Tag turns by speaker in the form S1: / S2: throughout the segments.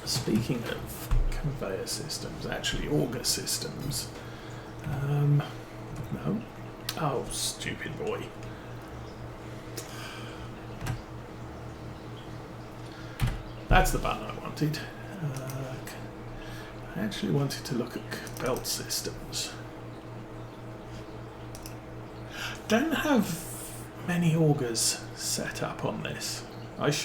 S1: Speaking of conveyor systems, actually auger systems. No. Oh, stupid boy. That's the button I wanted. I actually wanted to look at belt systems. Don't have many augers set up on this. I've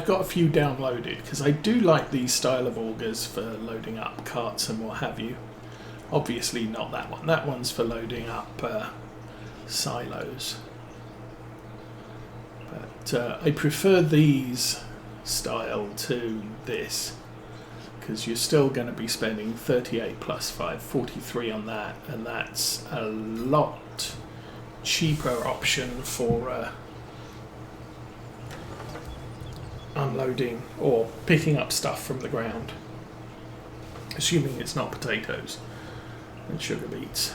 S1: got a few downloaded because I do like these style of augers for loading up carts and what have you. Obviously not that one. That one's for loading up silos. But I prefer these style to this because you're still going to be spending 38 plus 5, 43 on that, and that's a lot cheaper option for unloading or picking up stuff from the ground, assuming it's not potatoes and sugar beets.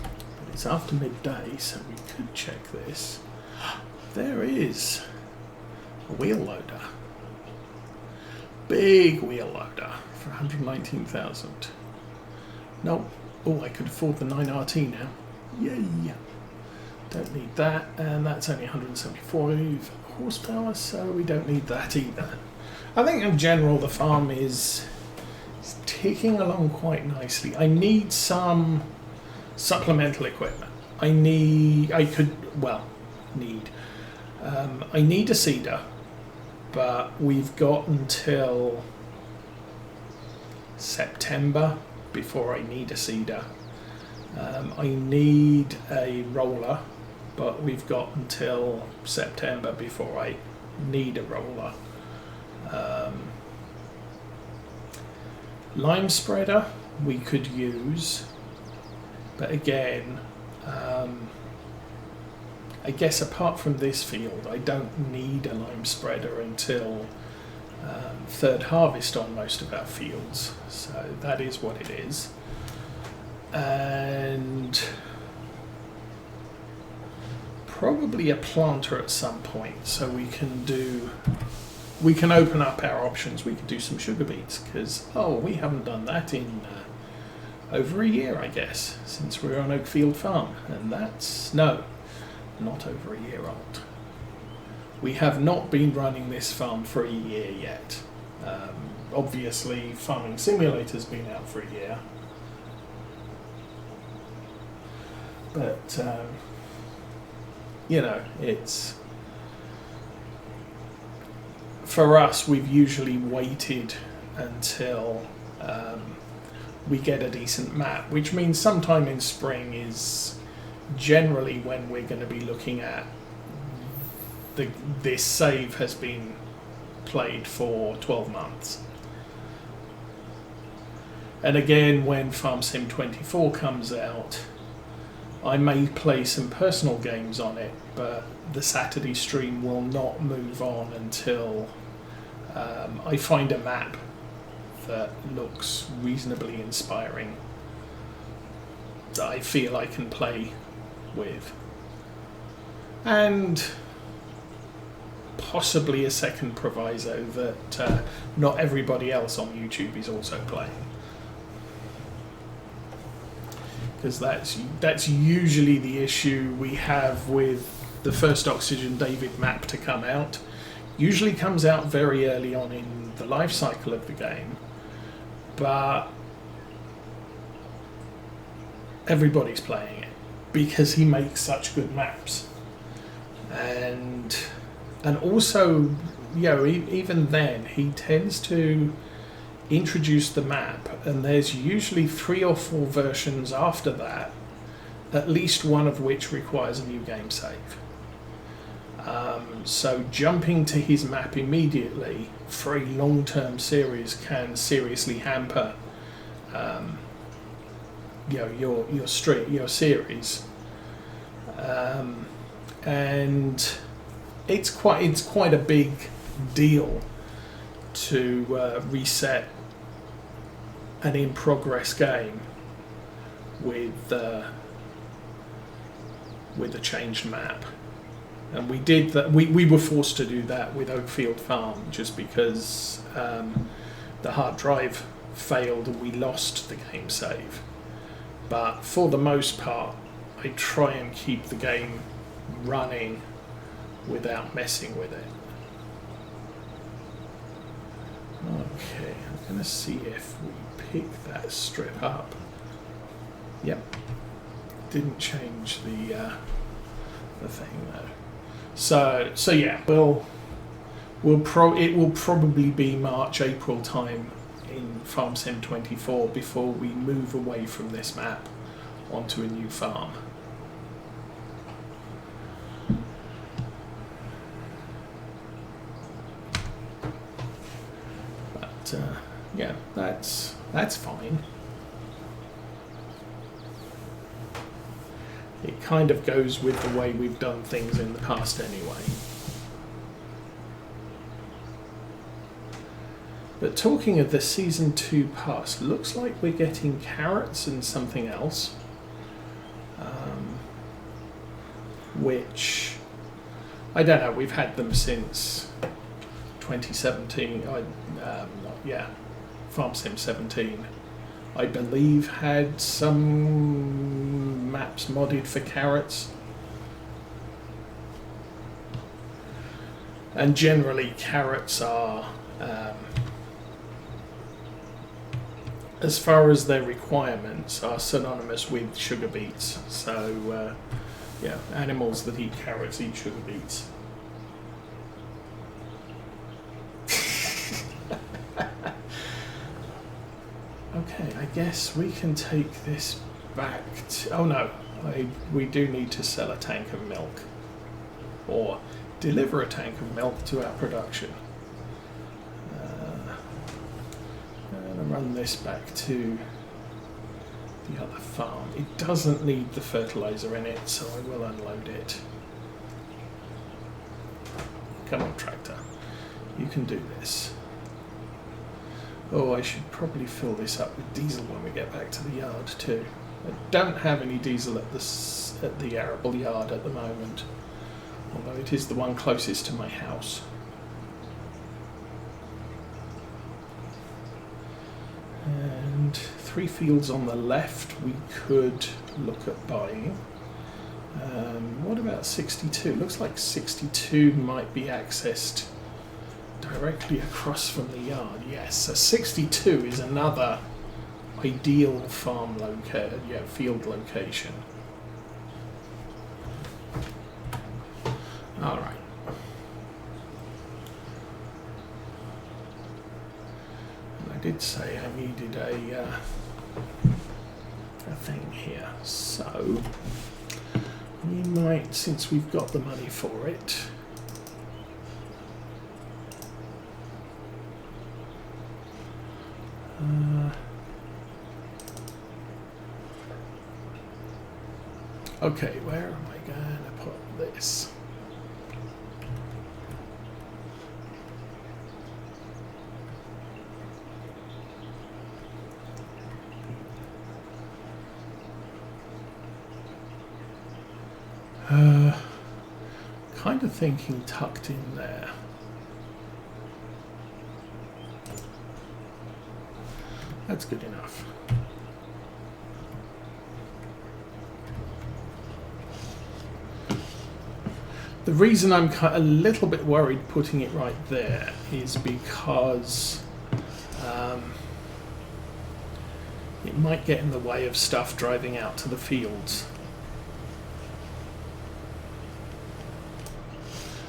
S1: But it's after midday, so we could check this. There is a wheel loader, big wheel loader for 119,000. No, oh, I could afford the 9RT now. Yay! Don't need that, and that's only 175 horsepower, so we don't need that either. I think in general the farm is ticking along quite nicely. I need some supplemental equipment. I need a seeder, but we've got until September before I need a seeder. I need a roller, but we've got until September before I need a roller. Lime spreader we could use, but again, I guess apart from this field, I don't need a lime spreader until third harvest on most of our fields, so that is what it is. And probably a planter at some point, so we can open up our options. We could do some sugar beets because we haven't done that in over a year, I guess, since we were on Oakfield Farm, and that's not over a year old. We have not been running this farm for a year yet. Obviously, Farming Simulator's been out for a year. But, it's... For us, we've usually waited until we get a decent map, which means sometime in spring is generally when we're going to be looking at this save has been played for 12 months. And again, when Farm Sim 24 comes out, I may play some personal games on it, but the Saturday stream will not move on until I find a map that looks reasonably inspiring that I feel I can play with. And possibly a second proviso that not everybody else on YouTube is also playing. Because that's usually the issue we have with the first Oxygen David map to come out. Usually comes out very early on in the life cycle of the game, but everybody's playing it because he makes such good maps. And also, even then, he tends to introduce the map, and there's usually 3 or 4 versions after that, at least one of which requires a new game save. So jumping to his map immediately for a long-term series can seriously hamper your series, and it's quite a big deal to reset an in-progress game with a changed map. And we did that. We were forced to do that with Oakfield Farm just because the hard drive failed and we lost the game save. But for the most part, I try and keep the game running without messing with it. Okay, I'm going to see if we pick that strip up. Yep, didn't change the thing though. So yeah, it will probably be March, April time in Farm Sim 24 before we move away from this map onto a new farm. But yeah, that's fine. It kind of goes with the way we've done things in the past anyway. But talking of the Season 2 pass, looks like we're getting carrots and something else. Which, I don't know, we've had them since 2017. Farm Sim 17. I believe had some maps modded for carrots. And generally carrots are, as far as their requirements, are synonymous with sugar beets. So yeah, animals that eat carrots eat sugar beets. Okay, I guess we can take this back to... Oh no, we do need to sell a tank of milk. Or deliver a tank of milk to our production. I'm going to run this back to the other farm. It doesn't need the fertilizer in it, so I will unload it. Come on, tractor. You can do this. Oh, I should probably fill this up with diesel when we get back to the yard too. I don't have any diesel at the arable yard at the moment, although it is the one closest to my house. And 3 fields on the left we could look at buying. What about 62? Looks like 62 might be accessed directly across from the yard. Yes, so 62 is another ideal farm field location. All right. And I did say I needed a thing here, so we might, since we've got the money for it, okay, where am I going to put this? Kind of thinking tucked in there. That's good enough. The reason I'm a little bit worried putting it right there is because it might get in the way of stuff driving out to the fields.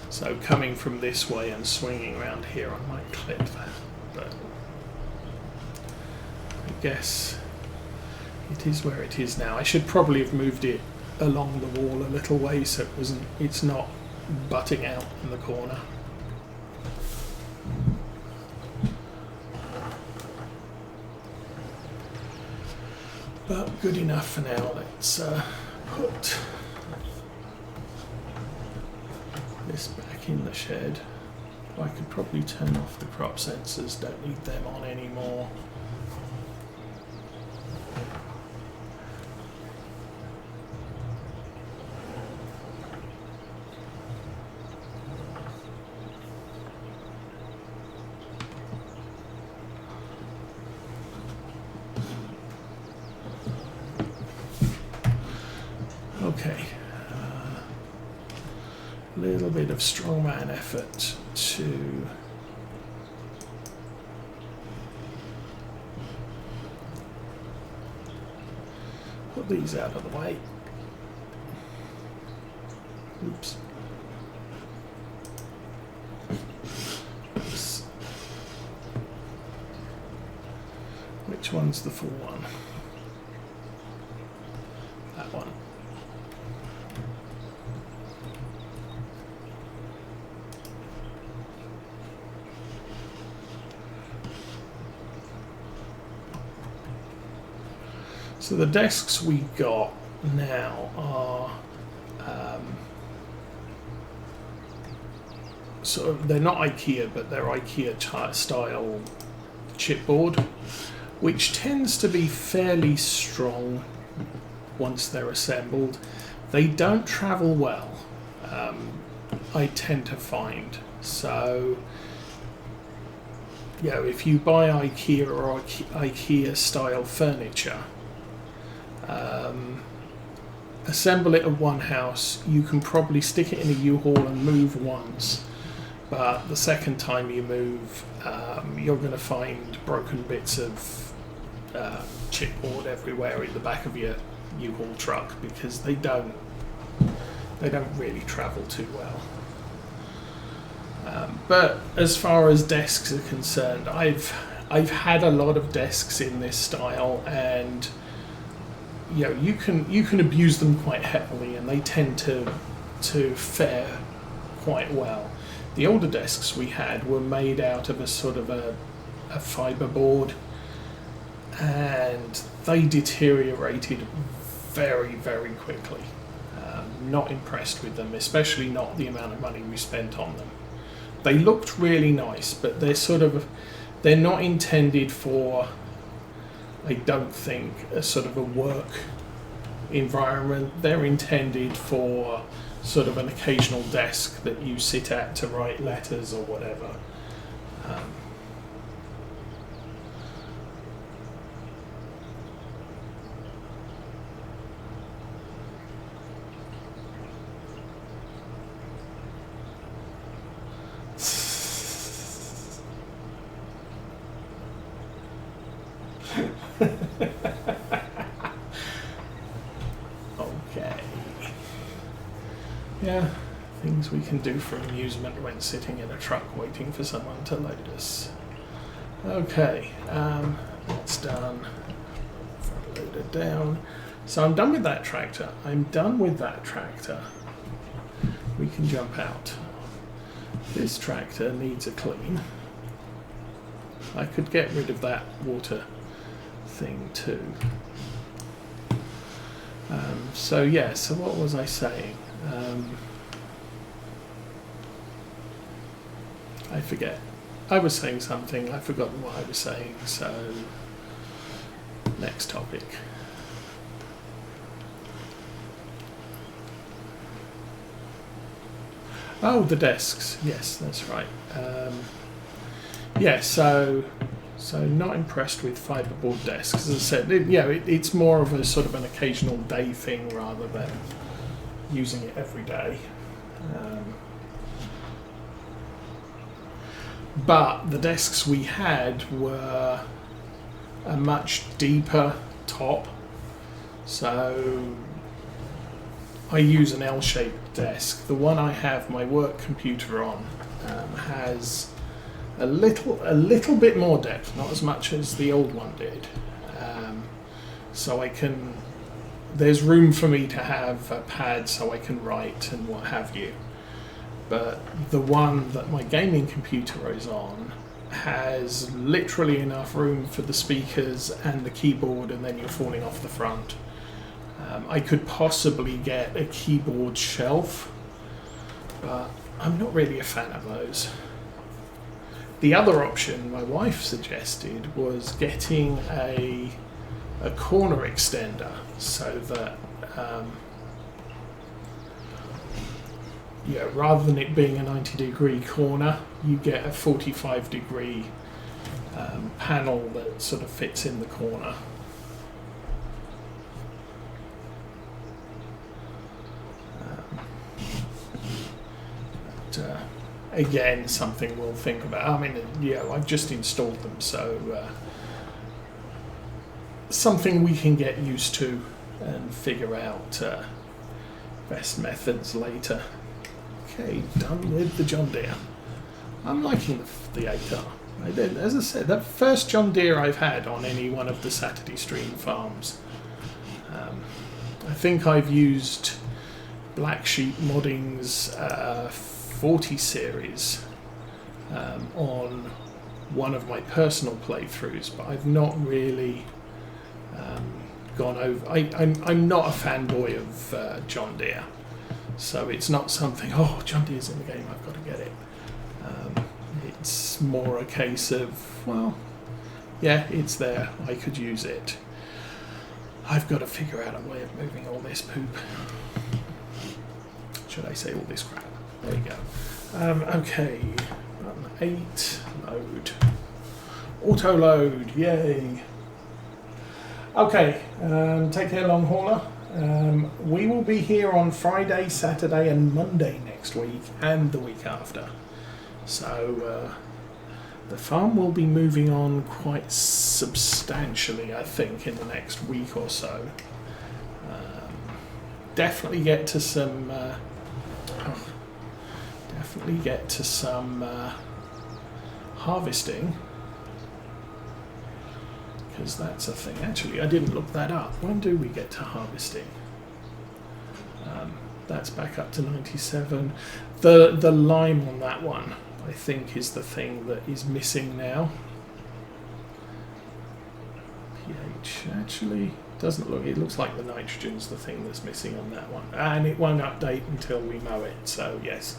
S1: So coming from this way and swinging around here, I might clip that, but I guess it is where it is now. I should probably have moved it along the wall a little way so it's not butting out in the corner. But good enough for now. Let's put this back in the shed. I could probably turn off the crop sensors, don't need them on anymore. Okay. A little bit of strongman effort to put these out of the way. Oops. Which one's the full one? That one. So the desks we got now are sort of, they're not IKEA, but they're IKEA style chipboard, which tends to be fairly strong once they're assembled. They don't travel well, I tend to find. So, you know, if you buy IKEA or IKEA style furniture, assemble it at one house, you can probably stick it in a U-Haul and move once, but the second time you move, you're going to find broken bits of chipboard everywhere in the back of your U-Haul truck, because they don't really travel too well. But as far as desks are concerned, I've had a lot of desks in this style, and you know, you can abuse them quite heavily, and they tend to fare quite well. The older desks we had were made out of a sort of a fibre board, and they deteriorated very, very quickly. Not impressed with them, especially not the amount of money we spent on them. They looked really nice, but they're not intended for, I don't think, a sort of a work environment. They're intended for sort of an occasional desk that you sit at to write letters or whatever. Okay. Yeah, things we can do for amusement when sitting in a truck waiting for someone to load us. Okay, that's done. Front loader down. So I'm done with that tractor. We can jump out. This tractor needs a clean. I could get rid of that water thing too. So yeah, so what was I saying? I forget. I was saying something, I've forgotten what I was saying, so next topic. Oh, the desks. Yes, that's right. Yeah, so not impressed with fiberboard desks. As I said, it's more of a sort of an occasional day thing rather than using it every day. But the desks we had were a much deeper top, so I use an L-shaped desk. The one I have my work computer on has a little bit more depth, not as much as the old one did. So there's room for me to have a pad so I can write and what have you. But the one that my gaming computer is on has literally enough room for the speakers and the keyboard, and then you're falling off the front. I could possibly get a keyboard shelf, but I'm not really a fan of those. The other option my wife suggested was getting a corner extender, so that rather than it being a 90-degree corner, you get a 45-degree panel that sort of fits in the corner. again, something we'll think about. I mean, yeah, I've just installed them, so something we can get used to and figure out best methods later. Okay, done with the John Deere. I'm liking the 8R. As I said, that first John Deere I've had on any one of the Saturday Stream farms. I think I've used Black Sheep Modding's 40 series on one of my personal playthroughs, but I've not really gone over. I'm not a fanboy of John Deere, so it's not something, oh, John Deere's in the game, I've got to get it. It's more a case of, well, yeah, it's there, I could use it. I've got to figure out a way of moving all this poop. Should I say all this crap? There you go. Okay, button 8, load. Auto load, yay. Okay, take care, long hauler. We will be here on Friday, Saturday and Monday next week and the week after. So the farm will be moving on quite substantially, I think, in the next week or so. Definitely get to some harvesting, because that's a thing. Actually, I didn't look that up. When do we get to harvesting? That's back up to 97. The lime on that one, I think, is the thing that is missing now. pH actually doesn't look. It looks like the nitrogen's the thing that's missing on that one, and it won't update until we mow it. So yes,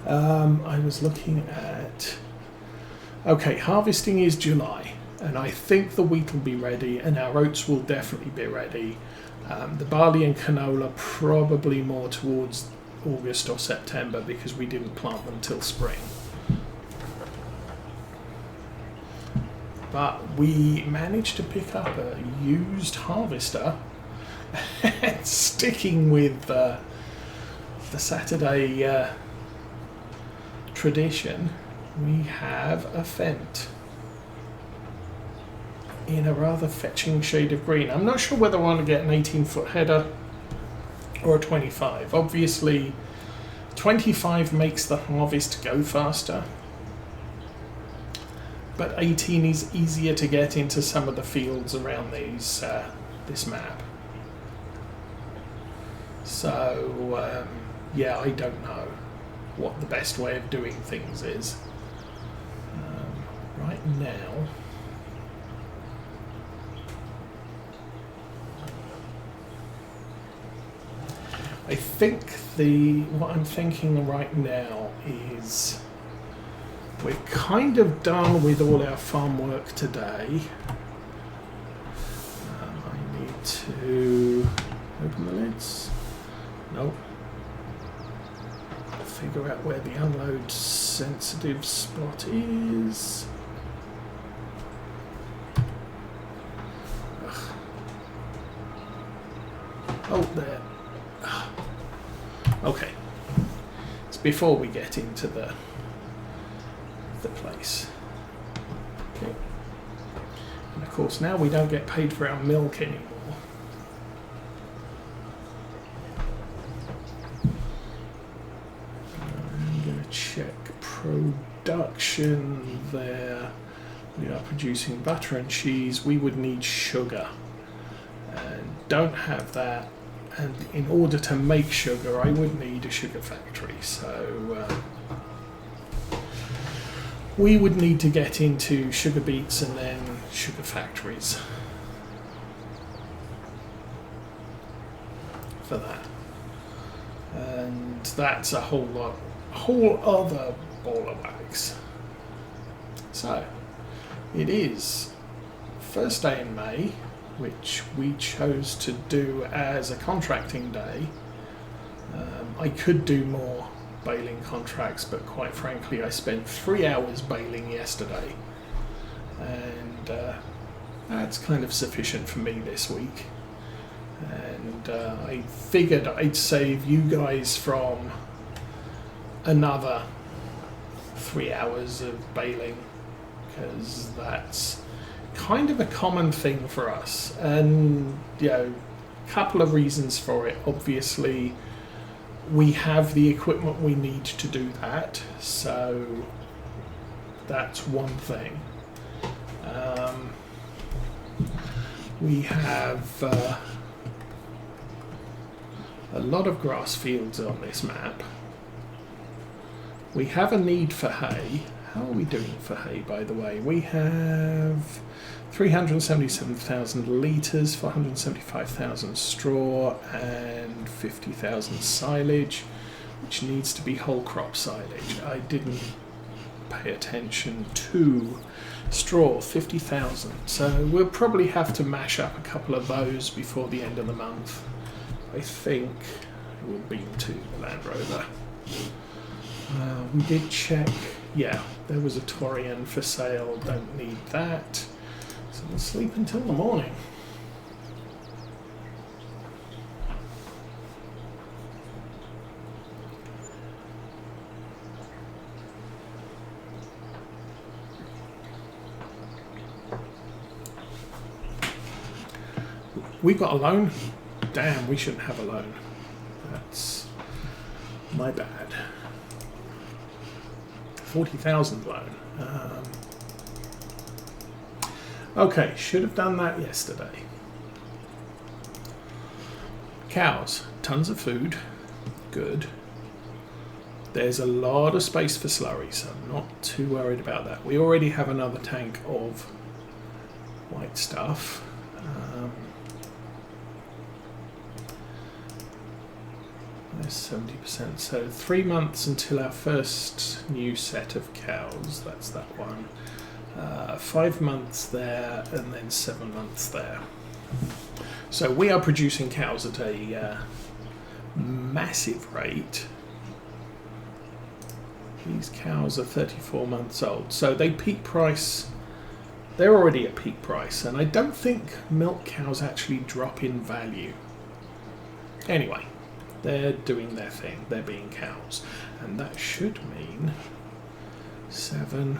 S1: I was looking at. Okay, harvesting is July, and I think the wheat will be ready, and our oats will definitely be ready. The barley and canola probably more towards August or September, because we didn't plant them till spring. But we managed to pick up a used harvester, and sticking with the Saturday tradition, we have a Fendt in a rather fetching shade of green. I'm not sure whether I want to get an 18-foot header or a 25. Obviously, 25 makes the harvest go faster, but 18 is easier to get into some of the fields around these this map. So yeah, I don't know what the best way of doing things is right now. I think what I'm thinking right now is we're kind of done with all our farm work today. I need to open the lids. Nope. Figure out where the unload sensitive spot is. Ugh. Oh, there. Okay. It's before we get into the place. Okay. And of course now we don't get paid for our milk anymore. I'm going to check production there. We are producing butter and cheese. We would need sugar, and don't have that. And in order to make sugar, I would need a sugar factory. So we would need to get into sugar beets and then sugar factories for that. And that's a whole other ball of wax. So it is first day in May, which we chose to do as a contracting day. I could do more baling contracts, but quite frankly I spent 3 hours baling yesterday, and that's kind of sufficient for me this week. And I figured I'd save you guys from another 3 hours of baling, because that's kind of a common thing for us. And a couple of reasons for it. Obviously, we have the equipment we need to do that, so that's one thing. We have a lot of grass fields on this map. We have a need for hay. How are we doing for hay, by the way? We have 377,000 litres, 475,000 straw, and 50,000 silage, which needs to be whole crop silage. I didn't pay attention to straw, 50,000. So we'll probably have to mash up a couple of those before the end of the month. I think we'll beam to the Land Rover. We did check, yeah, there was a Torian for sale, don't need that. So we'll sleep until the morning. We got a loan? Damn, we shouldn't have a loan. That's my bad. 40,000 loan. Okay, should have done that yesterday. Cows, tons of food, good. There's a lot of space for slurry, so I'm not too worried about that. We already have another tank of white stuff. There's 70%, so 3 months until our first new set of cows, that's that one. 5 months there, and then 7 months there. So we are producing cows at a massive rate. These cows are 34 months old, so they peak price. They're already at peak price, and I don't think milk cows actually drop in value. Anyway, they're doing their thing. They're being cows, and that should mean 7.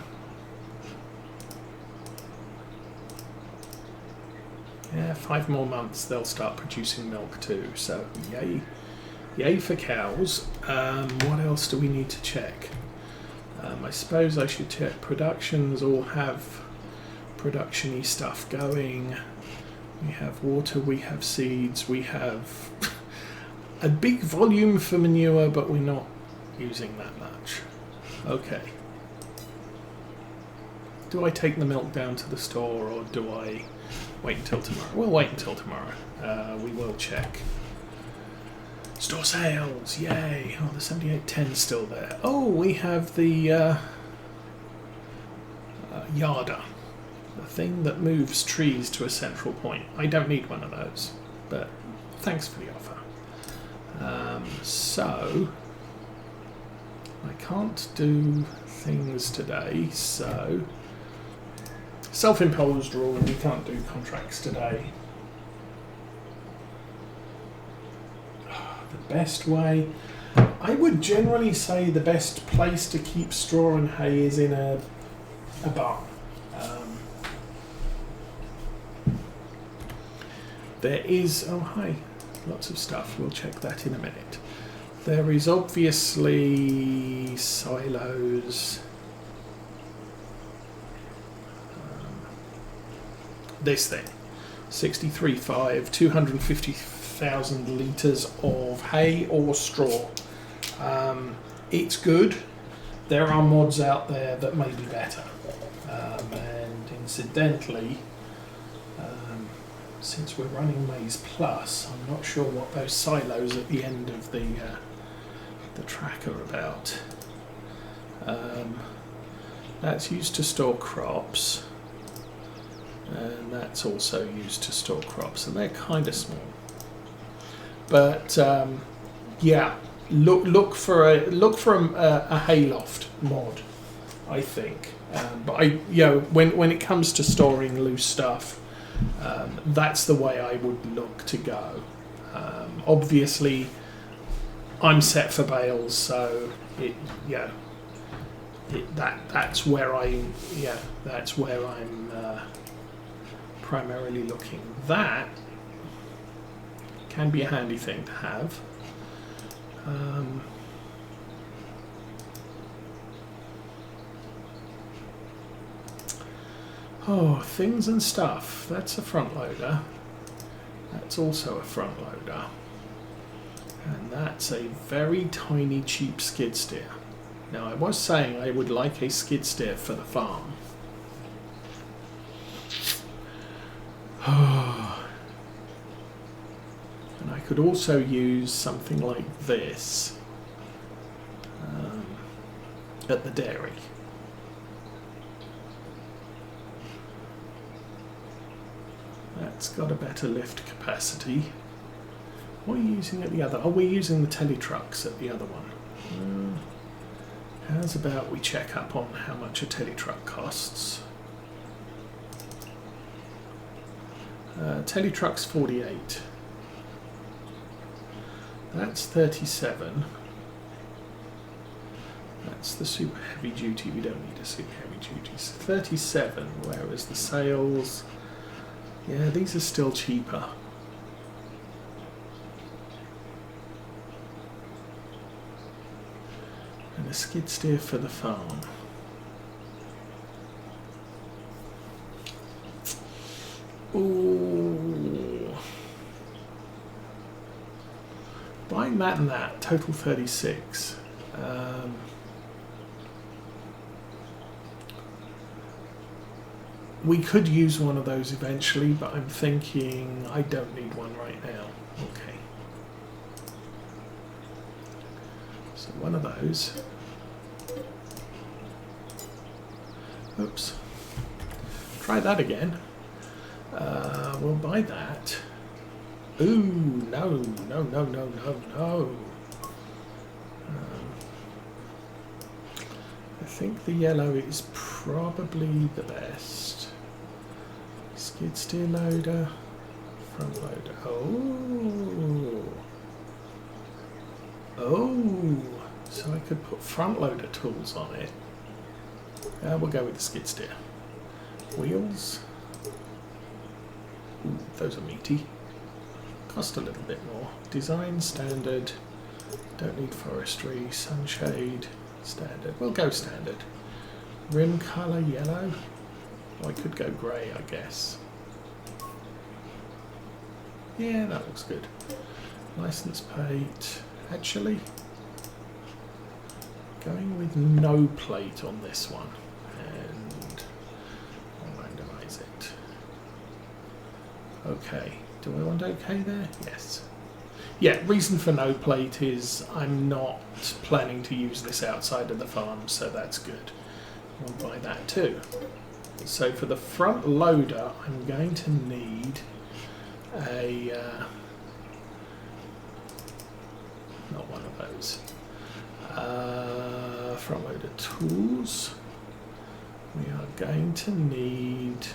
S1: Yeah, 5 more months they'll start producing milk too. So yay for cows. What else do we need to check? I suppose I should check productions. All have production-y stuff going. We have water, we have seeds, we have a big volume for manure, but we're not using that much. Okay. Do I take the milk down to the store, or do I wait until tomorrow? We'll wait until tomorrow. We will check. Store sales, yay! Oh, the 7810's still there. Oh, we have the yarder, the thing that moves trees to a central point. I don't need one of those, but thanks for the offer. So I can't do things today, so self-imposed rule, we can't do contracts today. The best way, I would generally say the best place to keep straw and hay is in a barn. There is, oh hi, lots of stuff, we'll check that in a minute. There is obviously silos. This thing, 63.5, 250,000 litres of hay or straw. It's good. There are mods out there that may be better. And incidentally, since we're running Maize Plus, I'm not sure what those silos at the end of the track are about. That's used to store crops, and that's also used to store crops, and they're kind of small. But yeah, look for a hayloft mod, I think. But when it comes to storing loose stuff, that's the way I would look to go. Obviously, I'm set for bales, so that's where I'm primarily looking. That can be a handy thing to have. Things and stuff. That's a front loader. That's also a front loader. And that's a very tiny, cheap skid steer. Now, I was saying I would like a skid steer for the farm. And I could also use something like this at the dairy. That's got a better lift capacity. What are you using at the other? Oh, we're using the telly trucks at the other one. How's about we check up on how much a telly truck costs? Telly truck's 48. That's 37. That's the super heavy duty. We don't need a super heavy duty. So 37, whereas the sales, yeah, these are still cheaper. And a skid steer for the farm. Ooh. Buying that and that, total 36. We could use one of those eventually, but I'm thinking I don't need one right now. Okay. So one of those. Oops. Try that again. We'll buy that. Ooh, no. I think the yellow is probably the best. Skid steer loader, front loader. Oh, so I could put front loader tools on it. We'll go with the skid steer. Wheels. Ooh, those are meaty. Cost a little bit more. Design standard. Don't need forestry. Sunshade standard. We'll go standard. Rim colour yellow. Oh, I could go grey, I guess. Yeah, that looks good. License plate. Actually, going with no plate on this one. And I'll randomize it. Okay. Do I want OK there? Yes. Yeah, reason for no plate is I'm not planning to use this outside of the farm, so that's good. I'll buy that too. So for the front loader, I'm going to need a... not one of those. Front loader tools. We are going to need...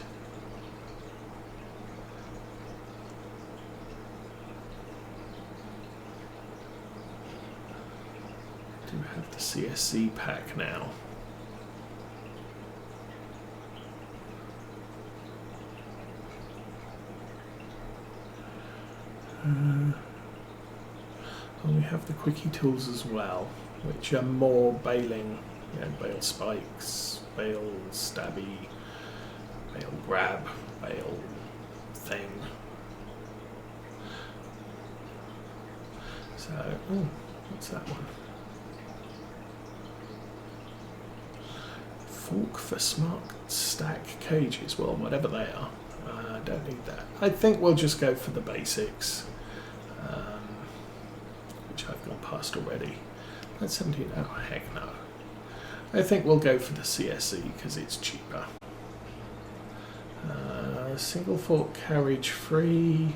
S1: do have the CSC pack now. And we have the quickie tools as well, which are more baling, you know, bale spikes, bale stabby, bale grab, bale thing. So, oh, what's that one? Fork for smart stack cages. Well, whatever they are, I don't need that. I think we'll just go for the basics, which I've gone past already. That's 17. Oh, heck no. I think we'll go for the CSC because it's cheaper. Single fork carriage free.